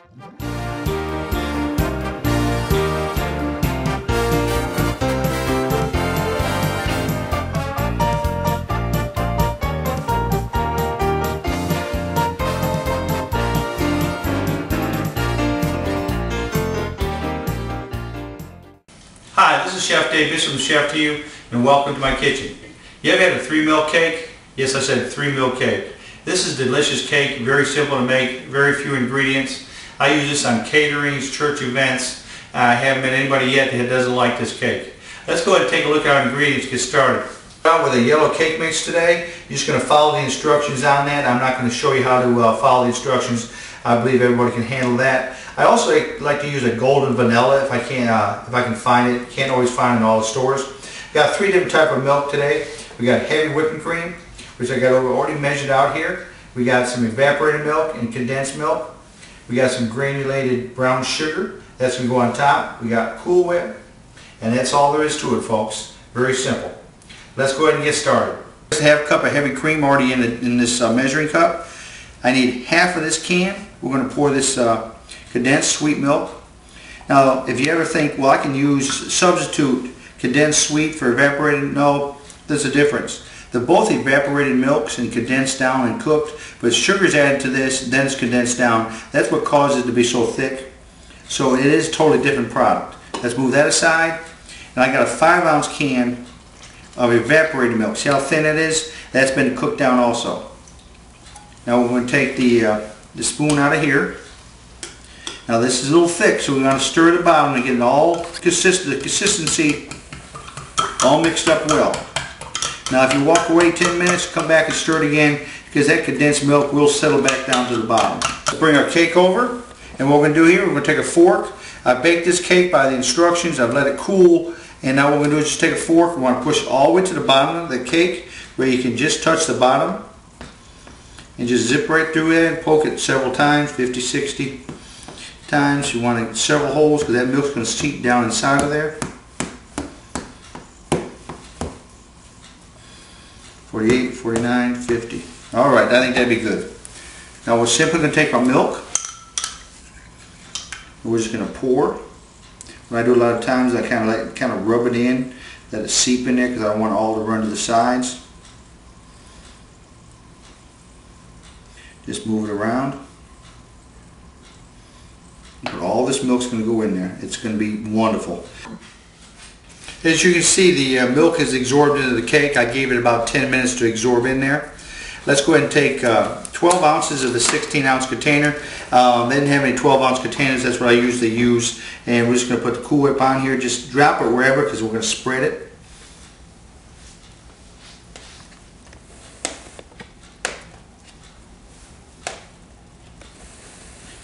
Hi, this is Chef Dave Bishop from Chef to You, and welcome to my kitchen. You ever had a 3-meal cake? Yes, I said 3-meal cake. This is delicious cake, very simple to make, very few ingredients. I use this on caterings, church events. I haven't met anybody yet that doesn't like this cake. Let's go ahead and take a look at our ingredients, get started. With a yellow cake mix today, you're just going to follow the instructions on that. I'm not going to show you how to follow the instructions. I believe everybody can handle that. I also like to use a golden vanilla if I can find it. Can't always find it in all the stores. Got 3 different types of milk today. We got heavy whipping cream, which I got already measured out here. We got some evaporated milk and condensed milk. We got some granulated brown sugar. That's going to go on top. We got Cool Whip. And that's all there is to it, folks. Very simple. Let's go ahead and get started. I have a cup of heavy cream already in this measuring cup. I need half of this can. We're going to pour this condensed sweet milk. Now, if you ever think, well, I can substitute condensed sweet for evaporated, no, there's a difference. They're both evaporated milks and condensed down and cooked, but sugar is added to this, then it's condensed down. That's what causes it to be so thick. So it is a totally different product. Let's move that aside. And I got a 5-ounce can of evaporated milk. See how thin it is? That's been cooked down also. Now we're going to take the spoon out of here. Now this is a little thick, so we're going to stir the bottom to get it all the consistency all mixed up well. Now if you walk away 10 minutes, come back and stir it again, because that condensed milk will settle back down to the bottom. Let's bring our cake over, and what we're going to do here, we're going to take a fork. I baked this cake by the instructions. I've let it cool, and now what we're going to do is just take a fork. We want to push it all the way to the bottom of the cake, where you can just touch the bottom, and just zip right through it and poke it several times, 50, 60 times. You want several holes because that milk's going to seep down inside of there. 48, 49, 50. Alright, I think that'd be good. Now we're simply going to take our milk. We're just going to pour. What I do a lot of times, I kind of rub it in, let it seep in there because I don't want it all to run to the sides. Just move it around. But all this milk's going to go in there. It's going to be wonderful. As you can see, the milk has absorbed into the cake. I gave it about 10 minutes to absorb in there. Let's go ahead and take 12 ounces of the 16-ounce container. They didn't have any 12-ounce containers. That's what I usually use. And we're just going to put the Cool Whip on here. Just drop it wherever because we're going to spread it.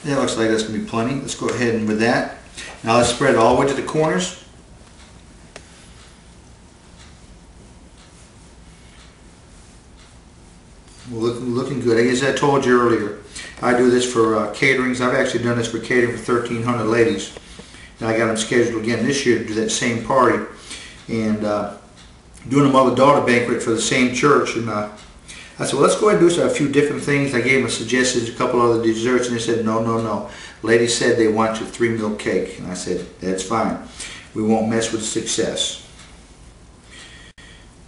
That looks like that's going to be plenty. Let's go ahead and with that. Now let's spread it all the way to the corners. Well, looking good. As I told you earlier, I do this for caterings. I've actually done this for catering for 1,300 ladies. And I got them scheduled again this year to do that same party. And doing a mother-daughter banquet for the same church. And I said, well, let's go ahead and do a few different things. I gave them suggestions, a couple other desserts, and they said, no, no, no. Ladies said they want your 3-meal cake. And I said, that's fine. We won't mess with success.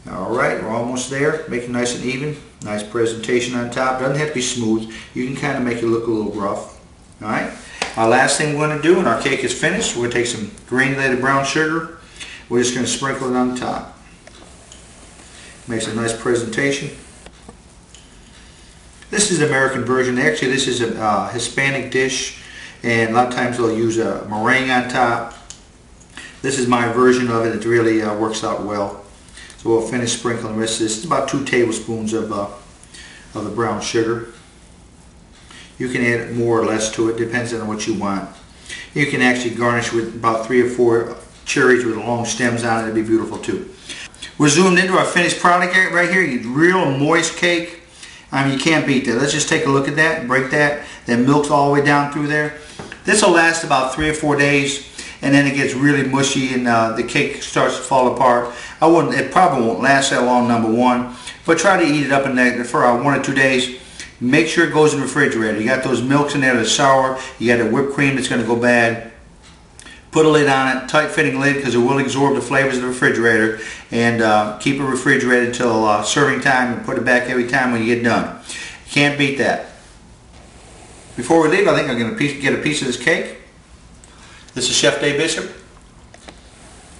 Alright, we're almost there. Make it nice and even. Nice presentation on top. Doesn't have to be smooth. You can kind of make it look a little rough. Alright. Our last thing we're going to do when our cake is finished, we're going to take some granulated brown sugar. We're just going to sprinkle it on the top. Makes a nice presentation. This is the American version. Actually, this is a Hispanic dish, and a lot of times they'll use a meringue on top. This is my version of it. It really works out well. So we'll finish sprinkling the rest of this. It's about 2 tablespoons of the brown sugar. You can add more or less to it, depends on what you want. You can actually garnish with about 3 or 4 cherries with long stems on it. It'd be beautiful too. We're zoomed into our finished product right here. You get real moist cake. I mean, you can't beat that. Let's just take a look at that, break that. That milk's all the way down through there. This will last about 3 or 4 days, and then it gets really mushy and the cake starts to fall apart. It probably won't last that long, number one, but try to eat it up in there for 1 or 2 days. Make sure it goes in the refrigerator. You got those milks in there that are sour. You got a whipped cream that's going to go bad. Put a lid on it, tight fitting lid, because it will absorb the flavors of the refrigerator, and keep it refrigerated until serving time, and put it back every time when you get done. You can't beat that. Before we leave, I think I'm going to get a piece of this cake. This is Chef Dave Bishop,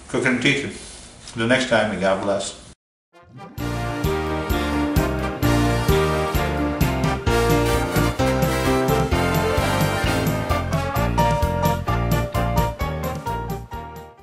cooking and teaching. Until next time, and God bless.